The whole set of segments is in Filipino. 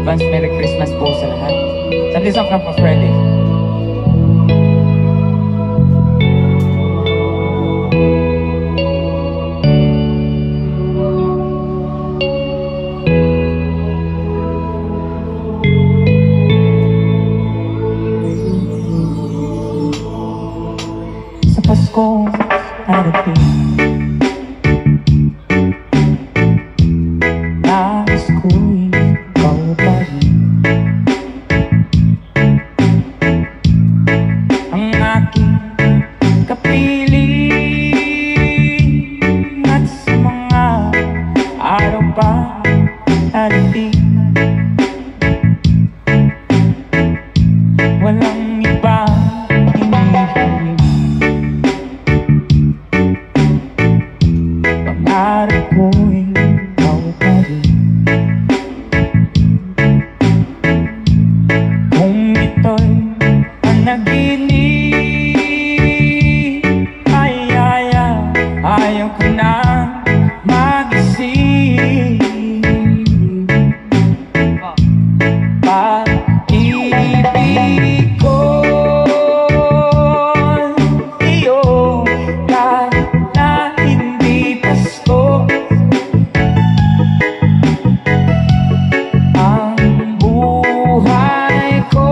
advance Merry Christmas po sa lahat. Sa isang Camp of Freddy. Sa Pasko harating, nais ko'y ikaw pa rin. Ang aking kapiling, at sa mga araw pa harating, walang iba hinihiling. Pangarap ko'y ikaw pa rin. Kung ito'y panaginip, ayaw ko na mag-isip. Pag-ibig ko iyo, kahit na hindi Pasko. Ang buhay ko,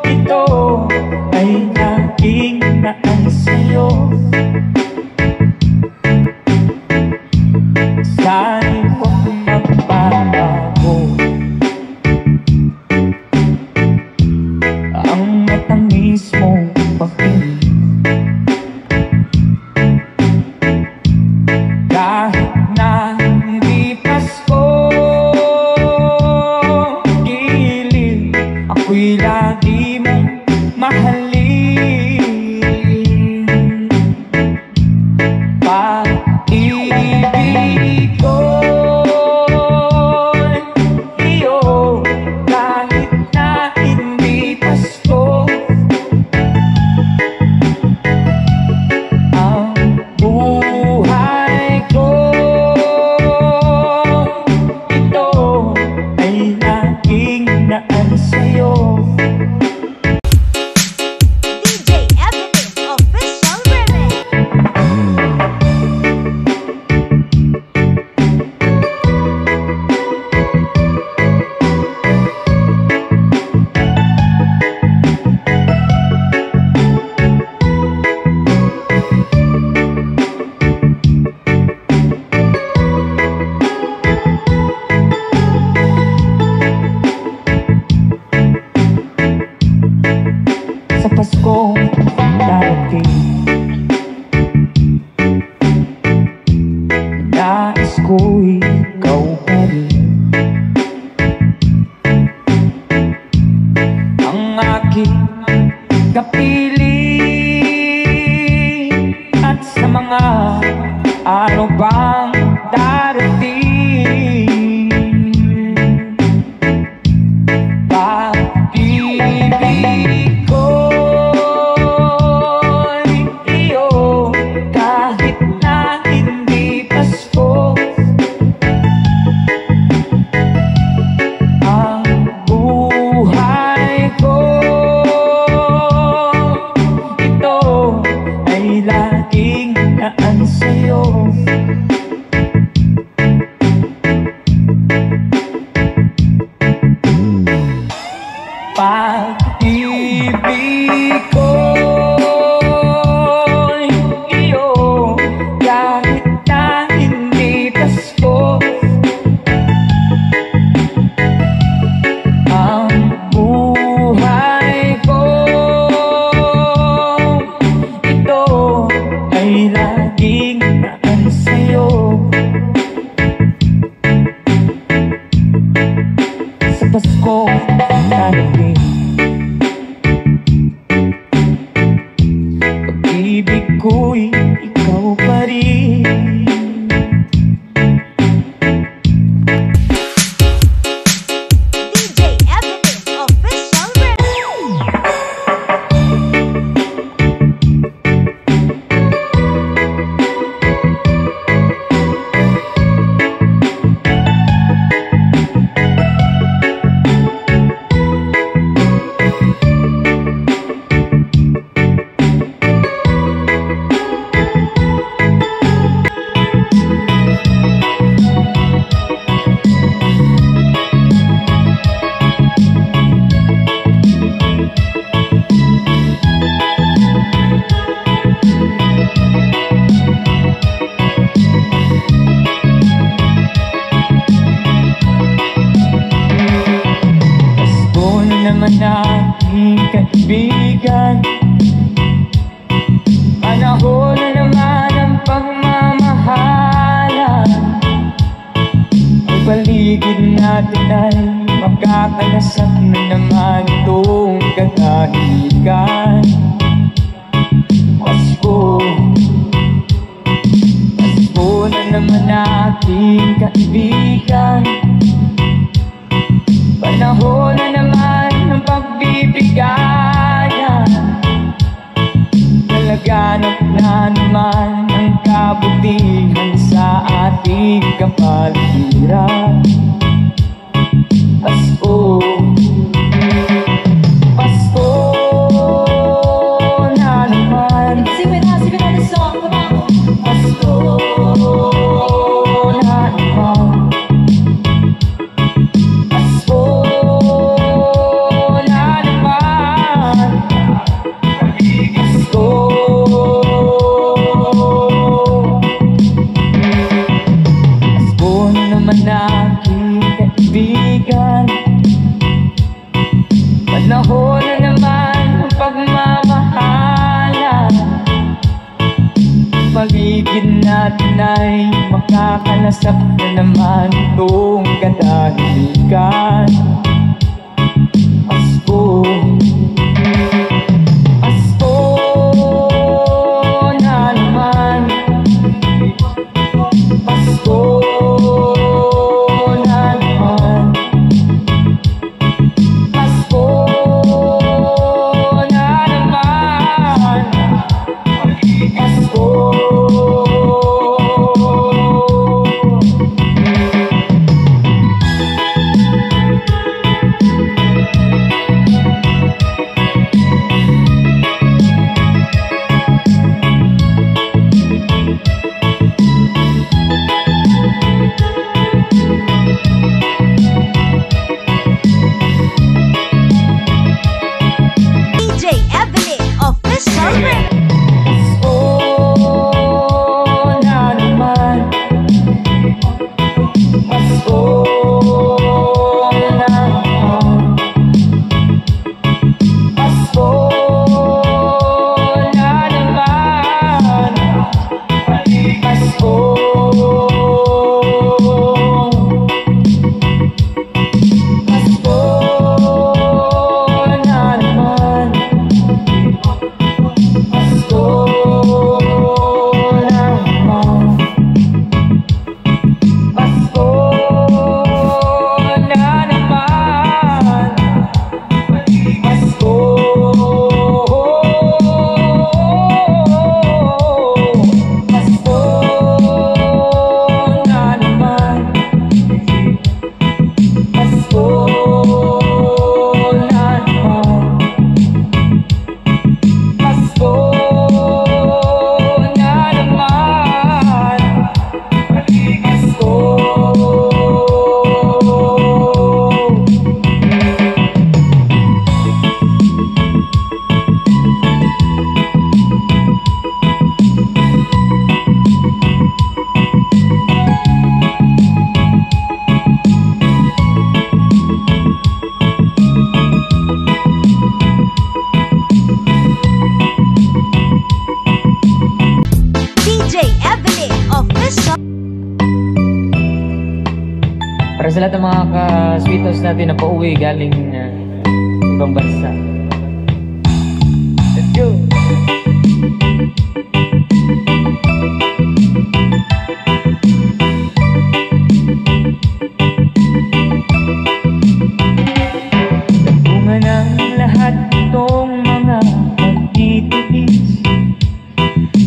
ito ay naging naan sa'yo. Sana'y huwag magbabago ang matamis mong pag-ibig. Kahit na hindi Pasko, gilid ako'y lagi mong mahalin. Pag-ibig ko iyo, kahit na hindi Pasko. Ang buhay ko, ito ay naging naan sa'yo. DJ Evelyn Official Remix. Sa Pasko darating, nais ko'y ikaw pa rin. Ang aking kapiling, at sa mga araw bang darating, pag-ibig ko iyo, kahit na hindi Pasko. paligid natin ay makakalasap na naman itong katahimikan. Pasko, Pasko na naman ating kaibigan. Panahon na naman ng pagbibigayan. Nalaganap na naman ang kabutihan sa ating kapaligiran. Pasko, Pasko na naman. Sing with the song, come on. Pasko na naman. Pasko na naman. Pasko. Pasko na naman aking kaibigan. Panahon na naman ang pagmamahalan. Paligid natin ay makakalasap na naman itong katahimikan. Pasko, Pasko na naman. Pasko na naman. Pasko na naman. Pasko. DJ Evelyn Official Remix. Pasko na naman. Pasko na naman. Pasko na naman. Pasko. Pasko na naman. Pasko na naman. Pasko na naman. Pasko. Pasko na naman. Pasko na naman. Pasko na naman. Pasko. DJ Evelyn Official. Para sa lahat ng mga ka-sweetos natin na pauwi galing ibang bansa. Let's go! Bunga ng lahat itong mga pagtitiis.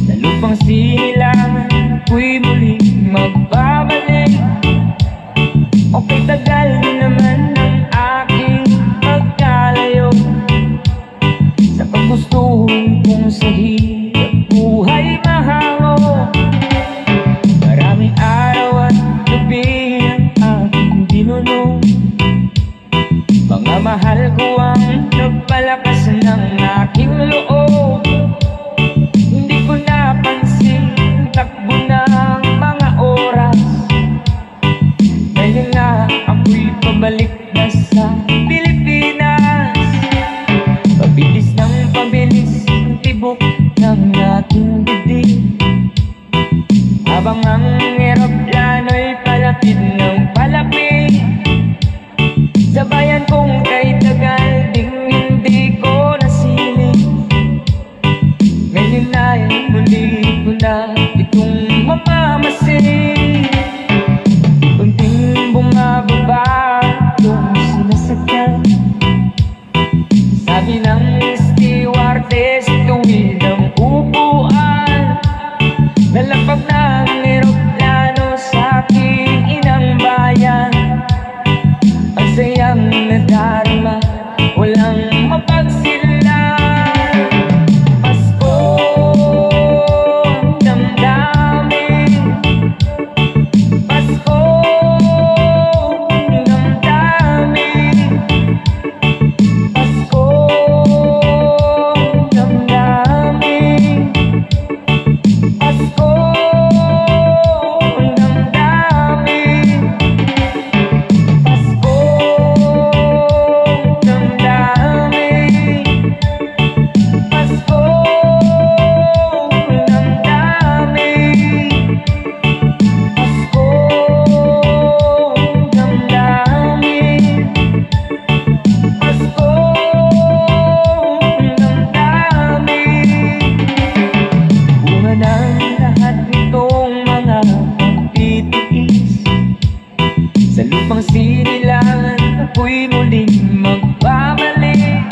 Sa lupang sinilangan ako'y muling magbabalik. Okay, tagal din naman ang aking pagkalayo sa paggustuhin kong sa hirap buhay mahango. Maraming araw at gabi ang aking dinunong. Mga mahal ko ang nagpalakas ng aking loob. Hindi ko napansin takbo ng mga oras. lumang sinilangan, ako'y muling magbabalik.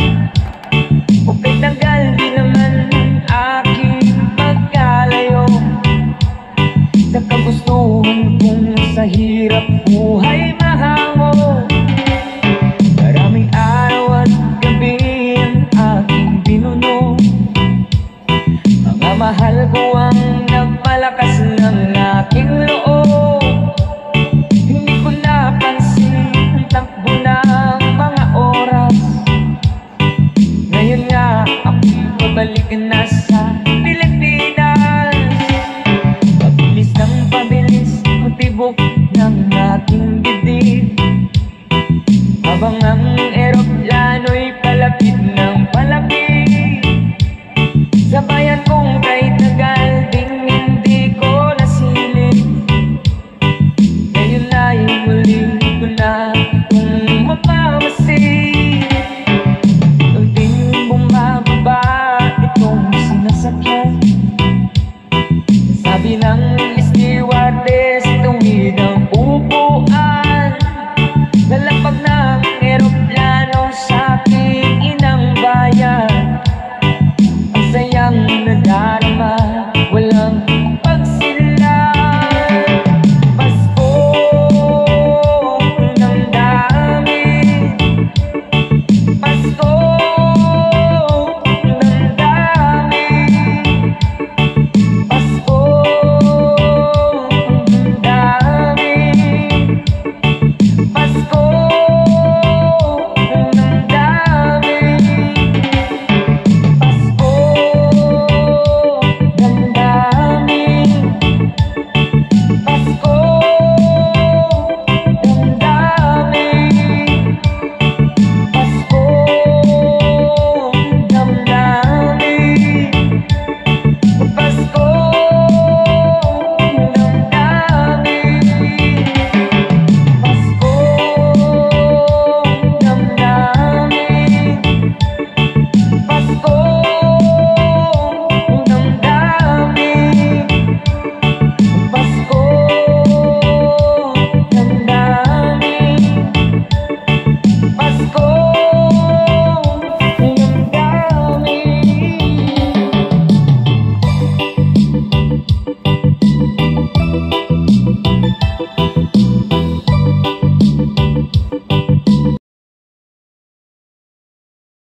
Upa'y tagal din naman ang aking pagkalayo sa kagustuhan kong sa hirap buhay mahango. Maraming araw at gabi ang aking binuno, mga mahal ko ang nagpalakas ng aking loob. Hindi ko napansin ang takbo ng mga oras. Ngayon nga ako'y babalik na sa Pilipinas. Pabilis ng pabilis ang tibok ng aking dibdib, habang ang